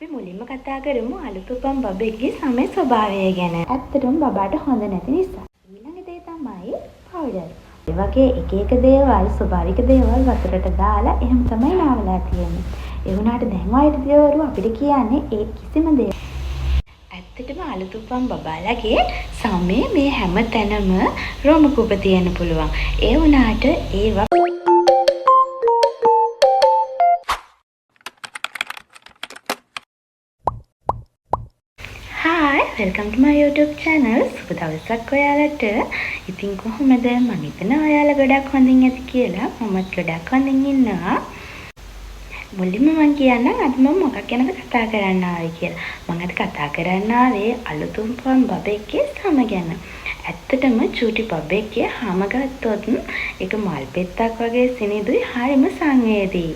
අපි මුලින්ම කතා කරමු අලුත් උපන් බබෙක්ගේ සමේ ස්වභාවය ගැන. ඇත්තටම බබාට හොඳ නැති නිසා. ඊළඟ දේ තමයි පවුඩර්. ඒ වගේ එක දේවල් ස්වභාවික දේවල් වතුරට දාලා එහෙම තමයි නාවලා තියෙන්නේ. ඒ වුණාට දැන් වෛද්‍යවරු අපිට කියන්නේ ඒ කිසිම දෙයක්. ඇත්තටම අලුත් උපන් බබාලගේ සමේ මේ හැම තැනම රෝම කූප තියෙන්න පුළුවන්. ඒ වුණාට ඒවා Hi, welcome to my YouTube channel. සුබ දවසක් ඔයාලට. ඉතින් කොහොමද? මම හිතනවා ඔයාලා ගොඩක් හොඳින් ඇති කියලා. මමත් ගොඩක් හොඳින් ඉන්නවා. මුලින්ම මම කියන්නම් අද මම මොකක් ගැනද කතා කරන්න ආවේ කියලා. මම අද කතා කරන්න ආවේ අලුත් උපන් බබෙක්ගේ සම ගැන. ඇත්තටම චූටි බබෙක්ගේ හැම ගත්තොත් ඒක මල් පෙත්තක් වගේ සිනිඳුයි හරිම සංවේදී.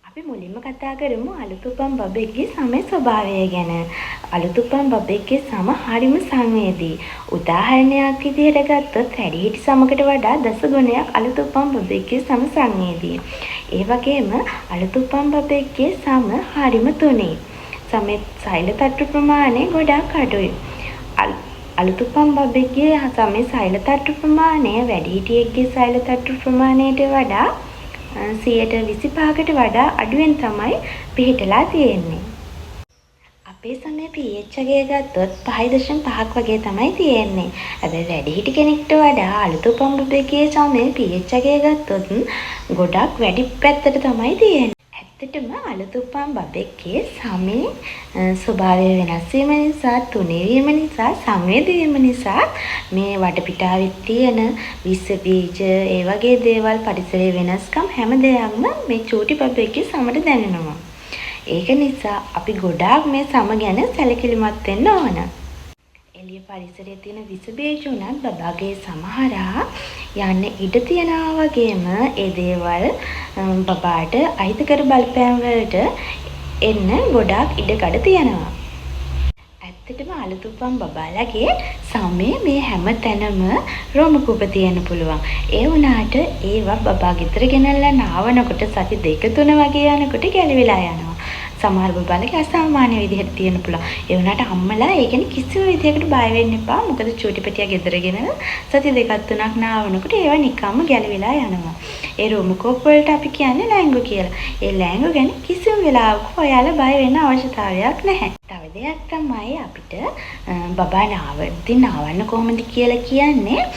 අපි මුලින්ම කතා කරමු අලුත් උපන් බබෙක්ගේ සමේ ස්වභාවය ගැන. අලුත් උපන් බබෙක්ගේ සම හරිම සංවේදී. උදාහරණයක් විදිහට ගත්තොත් වැඩිහිටි සමකට වඩා දස ගුණයක් අලුත් උපන් බබෙක්ගේ සම සංවේදී. ඒ වගේම අලුත් උපන් බබෙක්ගේ සම හරිම තුනී. සමේ සෛල තට්ටු ප්‍රමාණය ගොඩක් අඩුයි. අලුත් උපන් බබෙක්ගේ සමේ සෛල තට්ටු ප්‍රමාණය වැඩිහිටියෙක්ගේ සෛල තට්ටු ප්‍රමාණයට වඩා 25%කට වඩා අඩුවෙන් තමයි පිහිටලා තියෙන්නේ. අපේ සමේ pH එකේ ගත්තොත් 5.5ක් වගේ තමයි තියෙන්නේ. හැබැයි වැඩිහිටි කෙනෙක්ට වඩා අලුත් උපන් බබෙක්ගේ සමේ pH එකේ ගත්තොත් ගොඩක් වැඩි පැත්තට තමයි තියෙන්නේ. ඇත්තටම අලුත් උපන් බබෙක්ගේ සමේ ස්වභාවය වෙනස් වීම නිසා, තුනී වීම නිසා, සංවේදී වීම නිසා මේ වටපිටාවේ තියෙන විස බීජ ඒ වගේ දේවල් පරිසරයේ වෙනස්කම් හැම දෙයක්ම මේ චූටි බබෙක්ගේ සමට දැනෙනවා. ඒක නිසා අපි ගොඩාක් මේ සම ගැන සැලකිලිමත් වෙන්න ඕන. එළිය පරිසරයේ තියෙන විස බීජ උනත් බබාගේ සමහරා යන්න ඉඩ තියනවා වගේම ඒ දේවල් බබාට අහිතකර බලපෑම් වලට එන්න ගොඩාක් ඉඩකඩ තියෙනවා. ඇත්තටම අලුත් උපන් බබාලගේ සමේ මේ හැම තැනම රෝම කූප තියෙන්න පුළුවන්. ඒ වුණාට ඒවා බබා ගෙදර ගෙනල්ලා නාවනකොට සති 2-3 වගේ යනකොට ගැලවිලා යනවා. සමහර බබාලගේ අසාමාන්‍ය විදිහට තියෙන්න පුළුවන්. ඒ වුණාට අම්මලා ඒ ගැන කිසිම විදිහකට බය වෙන්න එපා. මොකද චූටි පැටියා ගෙදර ගෙනල්ලා සති 2-3ක් නාවනකොට ඒවා නිකම්ම ගැලවිලා යනවා. ඒ රෝම කූප වලට අපි කියන්නේ ලැංගු කියලා. ඒ ලැංගු ගැන කිසිම වෙලාවක ඔයාලා බය වෙන්න අවශ්‍යතාවයක් නැහැ. තව දෙයක් තමයි අපිට බබා නාවන්න කොහොමද කියලා කියන්නේ.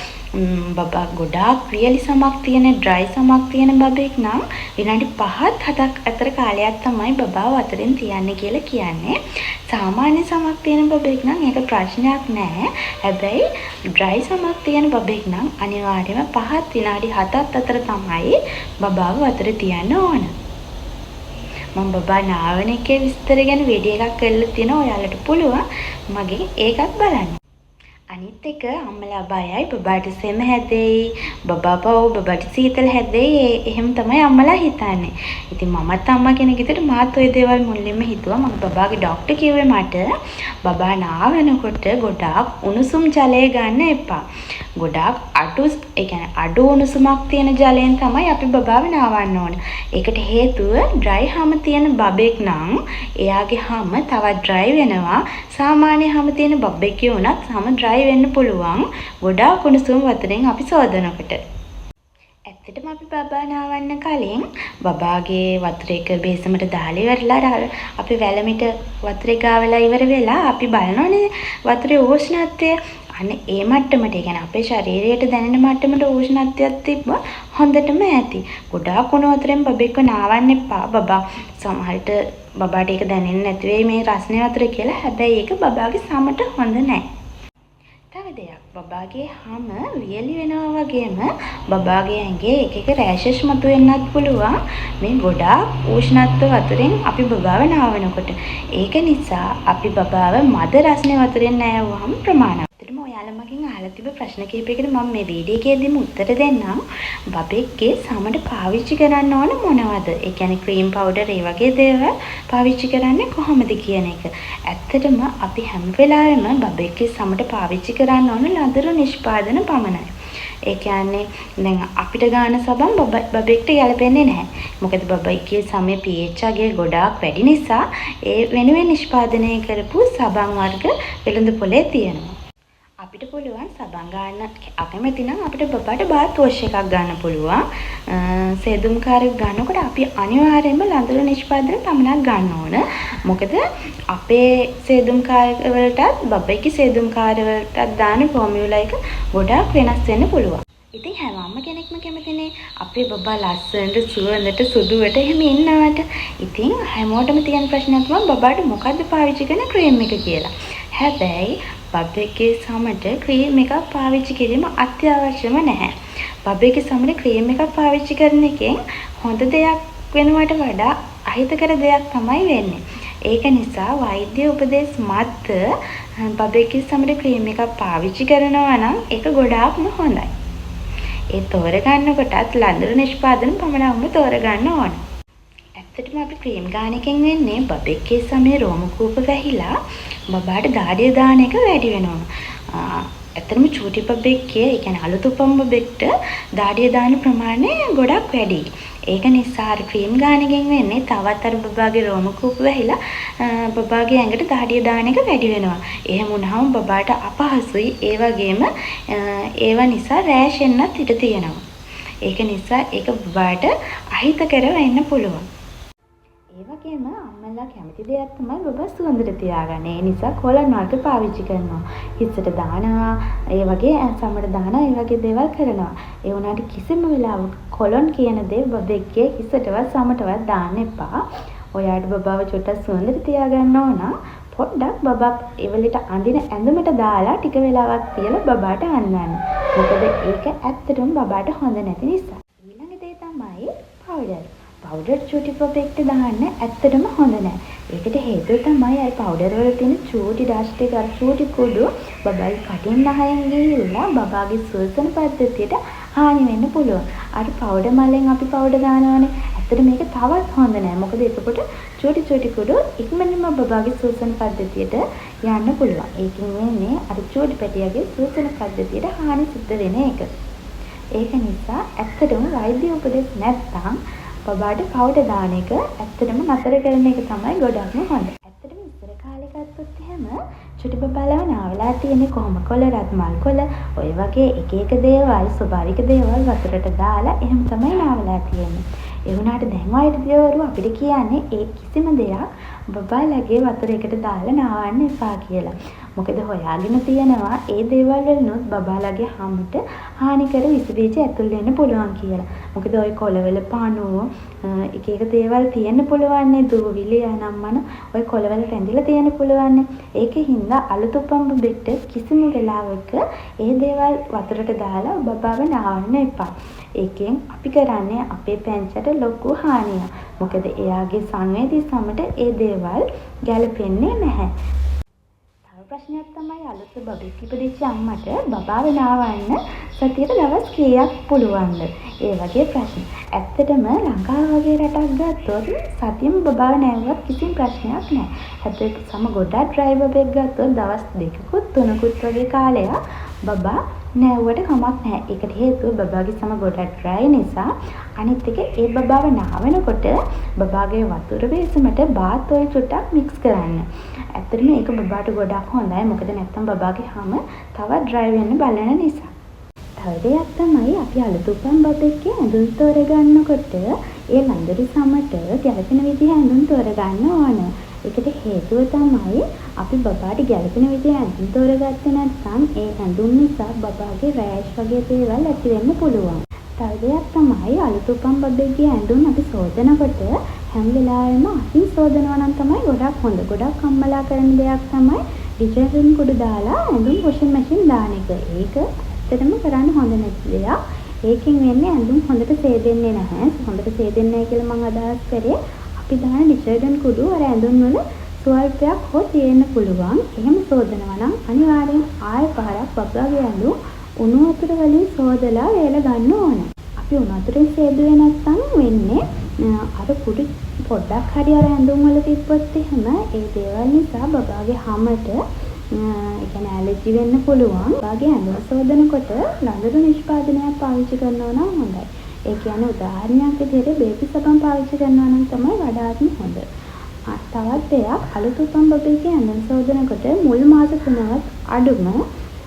බබා ගොඩාක් වියලි සමක් තියෙන ඩ්‍රයි සමක් තියෙන බබෙක් නම් විනාඩි 5-7ක් අතර කාලයක් තමයි බබා වතුරෙන් තියන්නේ කියලා කියන්නේ. සාමාන්‍ය සමක් තියෙන බබෙක් නම් ඒක ප්‍රශ්නයක් නෑ. හැබැයි ඩ්‍රයි සමක් තියෙන බබෙක් නම් අනිවාර්යයෙන්ම 5 විනාඩි 7ක් අතර තමයි බබාව වතුරේ තියන්න ඕන. මම බබා නාවන එකේ විස්තර ගැන වීඩියෝ එකක් කරලා තියෙනවා. ඔයාලට පුළුවන් මගේ ඒකත් බලන්න. අනිත් එක අම්මලා බයයි බබාට සෙම හැදෙයි, බබාට සීතල හැදෙයි. එහෙම තමයි අම්මලා හිතන්නේ. ඉතින් මමත් අම්මා කෙනෙක් විදිහට මාත් ওই දේවල් මුලින්ම හිතුවා. මම බබාගේ ડોක්ටර් කිව්වේ මට බබා නාවනකොට ගොඩාක් උණුසුම් ජලය ගන්න එපා. ගොඩාක් අඩු උණුසුමක් තියෙන ජලයෙන් තමයි අපි බබාව නාවන්න ඕන. ඒකට හේතුව ඩ්‍රයි හම තියෙන බබෙක් නම් එයාගේ හම තවත් ඩ්‍රයි වෙනවා. සාමාන්‍ය හම තියෙන බබෙක්ගේ උනත් හම ඩ්‍රයි වෙන්න පුළුවන්. ගොඩාක් උණුසුම් වතුරෙන් අපි සෝදනකොට. ඇත්තටම අපි බබා නාවන්න කලින් බබාගේ වතුර එක බේසමට දාලා ඉවරලා අපි වැලමිට වතුරේ ගාවලා ඉවර වෙලා අපි බලනෝනේ වතුරේ උෂ්ණත්වය අන්න ඒ මට්ටමට, ඒ කියන්නේ අපේ ශරීරයට දැනෙන මට්ටමට උෂ්ණත්වයක් තිබ්බ හොඳටම ඇති. ගොඩාක් උණු වතුරෙන් බබෙක්ව නාවන්න එපා. බබා සමහරට බබාට ඒක දැනෙන්නේ නැති වෙයි මේ රස්නේ වතුර කියලා. හැබැයි ඒක බබාගේ සමට හොඳ නැහැ. තව දෙයක් බබාගේ හැම වියලි වෙනවා වගේම බබාගේ ඇඟේ එක රෑෂස් මතුවෙන්නත් පුළුවන් මේ ගොඩාක් උෂ්ණත්ව වතුරෙන් අපි බබාව නාවනකොට. ඒක නිසා අපි බබාව මද රස්නේ වතුරෙන් නෑවුවම ප්‍රමාණවත්. ඇත්තටම ඔයාලා මගෙන් අහලා තිබ්බ ප්‍රශ්න කිහිපයකට මම මේ වීඩියෝ එකේදීම උත්තර දෙන්නම්. බබෙක්ගේ සමට පාවිච්චි කරන්න ඕන මොනවද? ඒ කියන්නේ ක්‍රීම් පවුඩර් ඒ වගේ දේවල් පාවිච්චි කරන්නේ කොහොමද කියන එක. ඇත්තටම අපි හැම වෙලාවෙම බබෙක්ගේ සමට පාවිච්චි කරන්න ඕන ලදරු නිෂ්පාදන පමණයි. ඒ කියන්නේ දැන් අපිට ගන්න සබන් බබෙක්ට ගැලපෙන්නේ නැහැ. මොකද බබයිගේ සමේ pH අගය ගොඩාක් වැඩි නිසා ඒ වෙනුවෙන් නිෂ්පාදනය කරපු සබන් වර්ග වෙළඳ පොලේ තියෙනවා. අපිට පුළුවන් සබන් ගන්න අකමැති නම් අපිට බබාට බාත් වොෂ් එකක් ගන්න පුළුවන්. සේදුම්කාරයෙක් ගන්නකොට අපි අනිවාර්යයෙන්ම ළඳුරු නිෂ්පාදන පමණක් ගන්න ඕන. මොකද අපේ සේදුම්කාර වලටත් බබයිගේ සේදුම්කාර වලටත් දාන ෆෝමියුලා එක ගොඩාක් වෙනස් වෙන්න පුළුවන්. ඉතින් හැම අම්ම කෙනෙක්ම කැමතිනේ අපේ බබා ලස්සනට සුවඳට සුදුවට එහෙම ඉන්නවට. ඉතින් හැමෝටම තියෙන ප්‍රශ්නයක් තමයි බබාට මොකද්ද පාවිච්චි කරන ක්‍රීම් එක කියලා. හැබැයි බබෙක්ගේ සමට ක්‍රීම් එකක් පාවිච්චි කිරීම අත්‍යවශ්‍යම නැහැ. බබෙක්ගේ සමට ක්‍රීම් එකක් පාවිච්චි කරන එකෙන් හොඳ දෙයක් වෙනවට වඩා අහිතකර දෙයක් තමයි වෙන්නේ. ඒක නිසා වෛද්‍ය උපදෙස් මත බබෙක්ගේ සමට ක්‍රීම් එකක් පාවිච්චි කරනවා නම් ඒක ගොඩාක්ම හොඳයි. ඒ තෝරගන්න කොටත් ළඳුරු නිෂ්පාදන පමණක්ම තෝරගන්න ඕන. ඇත්තටම අපි ක්‍රීම් ගාන එකෙන් වෙන්නේ බබෙක්ගේ සමේ රෝම කූප වැහිලා බබාට දාඩිය දාන එක වැඩි වෙනවා. ඇත්තටම චූටි බබෙක්ගේ, ඒ කියන්නේ අලුත් උපන් බබෙක්ට දාඩිය දාන ප්‍රමාණය ගොඩක් වැඩි. ඒක නිසා ක්‍රීම් ගාන එකෙන් වෙන්නේ තවත් අර බබාගේ රෝම කූප වැහිලා බබාගේ ඇඟට දාඩිය දාන එක වැඩි වෙනවා. එහෙම වුණාම බබාට අපහසුයි. ඒ වගේම ඒව නිසා රෑෂ් එන්නත් ඉඩ තියෙනවා. ඒක නිසා ඒක බබාට අහිතකර වෙන්න පුළුවන්. ඒ වගේම අම්මලා කැමති දෙයක් තමයි බබා සුවඳට තියාගන්න. ඒ නිසා කොලන් වර්ග පාවිච්චි කරනවා. හිසට දානවා, ඒ වගේ සමට දානවා, ඒ වගේ දේවල් කරනවා. ඒ වුණාට කිසිම වෙලාවක කොලන් කියන දේ බබෙක්ගේ හිසටවත් සමටවත් දාන්න එපා. ඔයාට බබාව චුට්ටක් සුවඳට තියාගන්න ඕන. පොඩ්ඩක් බබා එවලට අඳින ඇඳුමට දාලා ටික වෙලාවක් තියලා බබාට අඳින්න. මොකද ඒක ඇත්තටම බබාට හොඳ නැති නිසා. ඊළඟ දේ තමයි පවුඩර්. පවුඩර් චූටි බබෙක්ට දාන්න ඇත්තටම හොඳ නැහැ. ඒකට හේතුව තමයි අර පවුඩර් වල තියෙන චූටි ඩස්ට් එක, චූටි කුඩු බබාගේ කටින් නහයෙන් ගිහිල්ලා බබාගේ ශ්වසන පද්ධතියට හානි වෙන්න පුළුවන්. අර පවුඩර් මලෙන් අපි පවුඩර් දානවානේ. ඇත්තට මේක තවත් හොඳ නැහැ. මොකද එතකොට චූටි කුඩු ඉක්මනින්ම බබාගේ ශ්වසන පද්ධතියට යන්න පුළුවන්. ඒකින් වෙන්නේ අර චූටි පැටියාගේ ශ්වසන පද්ධතියට හානි සිද්ධ වෙන එක. ඒක නිසා ඇත්තටම වෛද්‍ය උපදෙස් නැත්නම් බබාට පවුඩර් දාන එක ඇත්තටම නතර කරන එක තමයි ගොඩක්ම හොඳ. ඇත්තටම ඉස්සර කාලේ ගත්තොත් එහෙම චුටි බබාලා නාවලා තියෙන්නේ කොහොම කොළ, රත් මල් කොළ, ඔය වගේ එක දේවල්, ස්වභාවික දේවල් වතුරට දාලා එහෙම තමයි නාවලා තියෙන්නේ. ඒ වුණාට දැන් වෛද්‍යවරු අපිට කියන්නේ ඒ කිසිම දෙයක් බබාලගේ වතුර එකට දාලා නාවන්න එපා කියලා. මොකද හොයාගෙන තියෙනවා ඒ දේවල් වලිනුත් බබාලගේ හමට හානිකර විස බීජ ඇතුල් වෙන්න පුළුවන් කියලා. මොකද ওই කොළවල පණුව එක දේවල් තියෙන්න පුළුවන් නේ, දූවිලි යනම්මන ওই කොළවල රැඳිලා තියෙන්න පුළුවන් නේ. ඒකින්ද අලුත් උපන් බෙට්ට කිසිම වෙලාවක ඒ දේවල් වතුරට දාලා බබාව නාවන්න එපා. ඒකෙන් අපි කරන්නේ අපේ පැංචට ලොකු හානියක්. මොකද එයාගේ සංවේදී සමට ඒ දේවල් ගැලපෙන්නේ නැහැ. ප්‍රශ්නයක් තමයි අලුත් බබෙක් ඉපදිච්ච අම්මට බබාව නාවන්න සතියට දවස් කීයක් පුළුවන්ද? ඒ වගේ ප්‍රශ්න. ඇත්තටම ලංකාව වගේ රටක් ගත්තොත් සතියෙම බබාව නැවුවත් කිසිම ප්‍රශ්නයක් නැහැ. හැබැයි සම ගොඩක් ඩ්‍රයි බබෙක් ගත්තොත් දවස් 2කුත් 3කුත් වගේ කාලයක් බබා නැවුවට කමක් නැහැ. ඒකට හේතුව බබාගේ සම ගොඩක් ඩ්‍රයි නිසා. අනිත් එක ඒ බබාව නාවනකොට බබාගේ වතුර වේසමට බාත් ඔයිල් චුට්ටක් මික්ස් කරන්න. ඇත්තටම ඒක බබාට ගොඩක් හොඳයි. මොකද නැත්තම් බබාගේ හැම තවත් ඩ්‍රයි වෙන්න බලන නිසා. තව දෙයක් තමයි අපි අලුත් උපන් බබෙක්ගේ ඇඳුම් තෝරගන්නකොට ඒ ළඳරි සමට ගැලපෙන විදිහ ඇඳුම් තෝරගන්න ඕන. ඒකට හේතුව තමයි අපි බබාට ගැලපෙන විදිහ ඇඳුම් තෝරගත්තේ නැත්නම් ඒ ඇඳුම් නිසා බබාගේ රෑෂ් වගේ දේවල් ඇති වෙන්න පුළුවන්. තව දෙයක් තමයි අලුත් උපන් බබෙක්ගේ ඇඳුම් අපි සෝදනකොට හැම වෙලාවෙම අතින් සෝදනවා නම් තමයි ගොඩක් හොඳ. ගොඩක් අම්මලා කරන දෙයක් තමයි ඩිටර්ජන්ට් කුඩු දාලා ඇඳුම් වොෂින් මැෂින් දාන එක. ඒක ඇත්තටම කරන්න හොඳ නැති දෙයක්. ඒකෙන් වෙන්නේ ඇඳුම් හොඳට සේදෙන්නේ නැහැ. හොඳට සේදෙන්නේ නැහැ කියලා මම අදහස් කරේ අපි දාන ඩිටර්ජන්ට් කුඩු අර ඇඳුම් වල ස්වල්පයක් හෝ තියෙන්න පුළුවන්. එහෙම සෝදනවා නම් අනිවාර්යෙන් ආයෙ පාරක් බබාගේ ඇඳුම් උණු වතුර වලින් සෝදලා වේල ගන්න ඕන. අපි උණු වතුරෙන් සේදුවේ නැත්නම් වෙන්නේ අර කුඩු පොඩ්ඩක් හරි අර ඇඳුම් වල තිබ්බොත් එහෙම ඒ දේවල් නිසා බබාගේ හැමට ඒ කියන්නේ ඇලර්ජි වෙන්න පුළුවන්. වගේ ඇඳුම් සෝදනකොට ලදරු නිෂ්පාදනයක් පාවිච්චි කරනවා නම් හොඳයි. ඒ කියන්නේ උදාහරණයක් විදිහට බේබි සබන් පාවිච්චි කරනවා නම් තමයි වඩාත්ම හොඳ. තවත් දෙයක් අලුත් උපන් බබෙක්ගේ ඇඳුම් සෝදනකොට මුල් මාස 3වත් අඩුම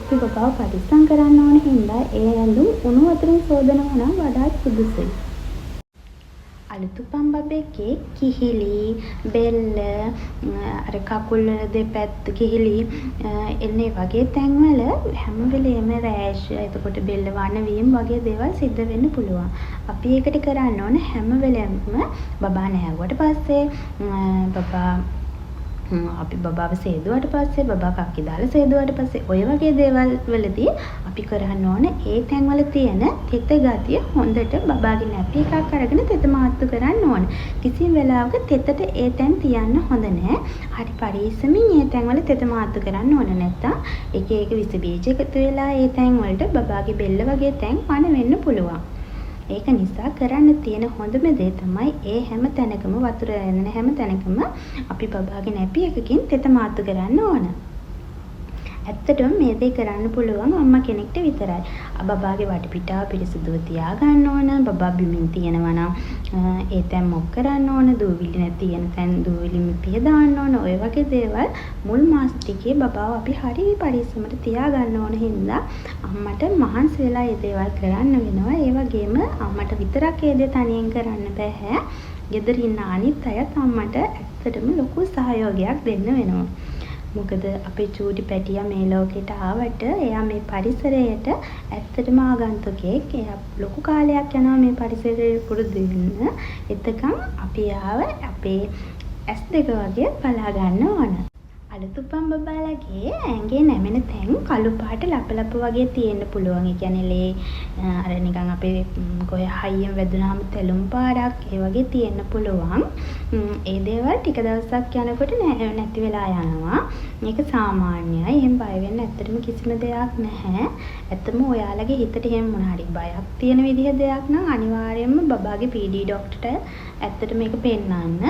අපි බබාව පරිස්සම් කරන්න ඕන හින්දා ඒ ඇඳුම් උණු වතුරින් සෝදනවා නම් වඩාත් සුදුසුයි. අලුත් උපන් බබෙක්ගේ කිහිලි, බෙල්ල, අර කකුල් දෙපැත්ත කිහිලි එන්නේ වගේ තැන්වල හැම වෙලේම රෑෂ්, එතකොට බෙල්ල වනවීම වගේ දේවල් සිද්ධ වෙන්න පුළුවන්. අපි ඒකට කරන්න ඕන හැම වෙලෙම බබා නැහැවුවට පස්සේ අපි බබාව සේදුවට පස්සේ බබා කක්කි දාලා සේදුවට පස්සේ ඔය වගේ දේවල් වලදී අපි කරන්න ඕන ඒ තැන්වල තියෙන තෙත ගතිය හොඳට බබාගේ නැපි එකක් අරගෙන තෙත මාත්තු කරන්න ඕන. කිසිම වෙලාවක තෙතට ඒ තැන් තියන්න හොඳ නැහැ. හරි පරිස්සමින් ඒ තැන්වල තෙත මාත්තු කරන්න ඕන. නැත්තම් එක එක විස බීජ එකතු වෙලා ඒ තැන් වලට බබාගේ බෙල්ල වගේ තැන් පණ වෙන්න පුළුවන්. ඒක නිසා කරන්න තියෙන හොඳම දේ තමයි ඒ හැම තැනකම වතුර ඇනෙන හැම තැනකම අපි බබාගේ නැපි එකකින් තෙත මාත්තු කරන්න ඕන. ඇත්තටම මේ දේ කරන්න පුළුවන් අම්මා කෙනෙක්ට විතරයි. බබාගේ වටපිටාව පිරිසිදුව තියාගන්න ඕන. බබා බිමින් තියෙනවා නම් ඒ තැන් මොක් කරන්න ඕන. දූවිලි නැති තියෙන තැන් දූවිලි මිපිය දාන්න ඕන. ඔය වගේ දේවල් මුල් මාස ටිකේ බබාව අපි හරි පරිස්සමට තියාගන්න ඕන හින්දා අම්මට මහන්සි වෙලා මේ දේවල් කරන්න වෙනවා. ඒ වගේම අම්මට විතරක් මේ දේ තනියෙන් කරන්න බෑ. ගෙදර ඉන්න අනිත් අයත් අම්මට ඇත්තටම ලොකු සහයෝගයක් දෙන්න වෙනවා. මොකද අපේ චූටි පැටියා මේ ලෝකෙට ආවට එයා මේ පරිසරයට ඇත්තටම ආගන්තුකෙක්. එයා ලොකු කාලයක් යනවා මේ පරිසරයට පුරුදු වෙන්න. එතකන් අපි ආව අපේ ඇස් දෙක වගේ බලා ගන්න ඕන. අලුත් උපන් බබාලගේ ඇඟේ නැමෙන තැන් කළු පාට ලපලප වගේ තියෙන්න පුළුවන්. ඒ කියන්නේ ලේ අර නිකන් අපේ කොහේ හයියෙන් වැදුනහම තෙලුම් පාරක් ඒ වගේ තියෙන්න පුළුවන්. ඒ දේවල් ටික දවසක් යනකොට නැති වෙලා යනවා. මේක සාමාන්‍යයි. එහෙම බය වෙන්න ඇත්තටම කිසිම දෙයක් නැහැ. ඇත්තම ඔයාලගේ හිතට එහෙම මොන හරි බයක් තියෙන විදිහ දෙයක් නම් අනිවාර්යයෙන්ම බබාගේ PD ડોක්ටර්ට ඇත්තට මේක පෙන්නන්න.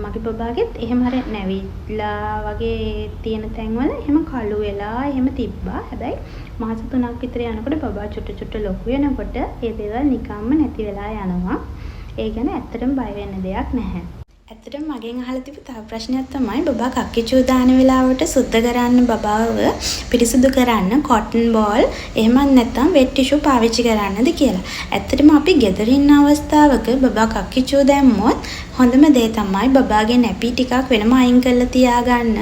මගේ බබාගෙත් එහෙම හරිය නැවිලා වගේ තියෙන තැන්වල එහෙම කළු වෙලා එහෙම තිබ්බා. හැබැයි මාස 3ක් විතර යනකොට බබා චුට්ට ලොකු වෙනකොට ඒ දේවල් නිකම්ම නැති වෙලා යනවා. ඒ ගැන ඇත්තටම බය වෙන්න දෙයක් නැහැ. ඇත්තටම මගෙන් අහලා තිබු තව ප්‍රශ්නයක් තමයි බබා කක්කිචූ දාන වෙලාවට සුද්ධ කරන්න බබාව පිරිසිදු කරන්න කොටන් බෝල් එහෙමත් නැත්නම් වෙට් ටිෂු පාවිච්චි කරන්නද කියලා. ඇත්තටම අපි ගෙදර ඉන්න අවස්ථාවක බබා කක්කිචූ දැම්මොත් හොඳම දේ තමයි බබාගේ නැපි ටිකක් වෙනම අයින් කරලා තියාගන්න.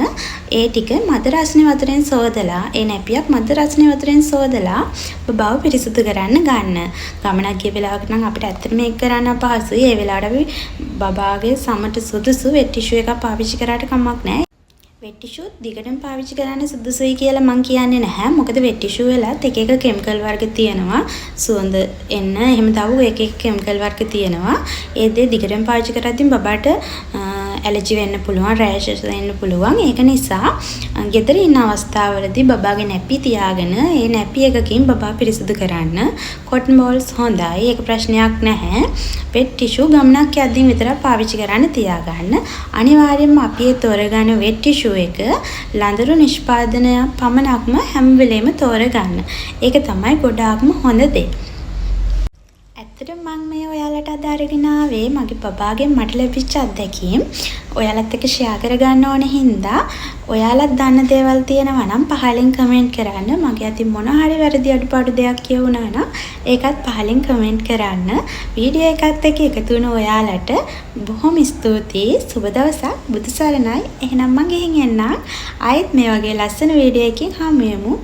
ඒ ටික මද රස්නේ වතුරෙන් සෝදලා ඒ නැපියක් මද රස්නේ වතුරෙන් සෝදලා බබාව පිරිසිදු කරන්න ගන්න. ගමනක් ගිය වෙලාවක නම් අපිට ඇත්තටම මේක කරන්න අපහසුයි. ඒ වෙලාවට අපි බබාගේ සමට සුදුසු වෙට් ටිෂු එකක් පාවිච්චි කරාට කමක් නැහැ. වෙට් ටිෂු දිගටම පාවිච්චි කරන්න සුදුසුයි කියලා මම කියන්නේ නැහැ. මොකද වෙට් ටිෂු වලත් එක එක කිමිකල් වර්ග තියෙනවා. සුවඳ එන්න එහෙම තව එක එක කිමිකල් වර්ග තියෙනවා. ඒ දේ දිගටම පාවිච්චි කරද්දී බබාට ඇලර්ජි වෙන්න පුළුවන්, රෑෂස් වෙන්න පුළුවන්. ඒක නිසා ගෙදර ඉන්න අවස්ථාවවලදී බබාගේ නැපි තියාගෙන ඒ නැපි එකකින් බබා පිරිසිදු කරන්න. කොටන් බෝල්ස් හොඳයි. ඒක ප්‍රශ්නයක් නැහැ. වෙට් ටිෂු ගමනක් යද්දී විතරක් පාවිච්චි කරන්න තියාගන්න. අනිවාර්යයෙන්ම අපි ඒ තෝරගන්න වෙට් ටිෂු එක ලදරු නිෂ්පාදනය පමණක්ම හැම වෙලේම තෝරගන්න. ඒක තමයි ගොඩාක්ම හොඳ දේ. ඇත්තටම මම මේ ඔයාලට අද අරගෙන ආවේ මගේ බබාගෙන් මට ලැබිච්ච අත්දැකීම්. ඔයාලත් එක්ක ෂෙයා කරගන්න ඕන හින්දා ඔයාලත් දන්න දේවල් තියෙනවා නම් පහලින් කමෙන්ට් කරන්න. මගේ අතින් මොන හරි වැරදි අඩුපාඩු දෙයක් කියවුණා නම් ඒකත් පහලින් කමෙන්ට් කරන්න. වීඩියෝ එකත් එක්ක එකතු වුණ ඔයාලට බොහොම ස්තුතියි. සුබ දවසක්. බුදු සරණයි. එහෙනම් මම ගිහින් එන්නම්. ආයෙත් මේ වගේ ලස්සන වීඩියෝ එකකින් හමු වෙමු.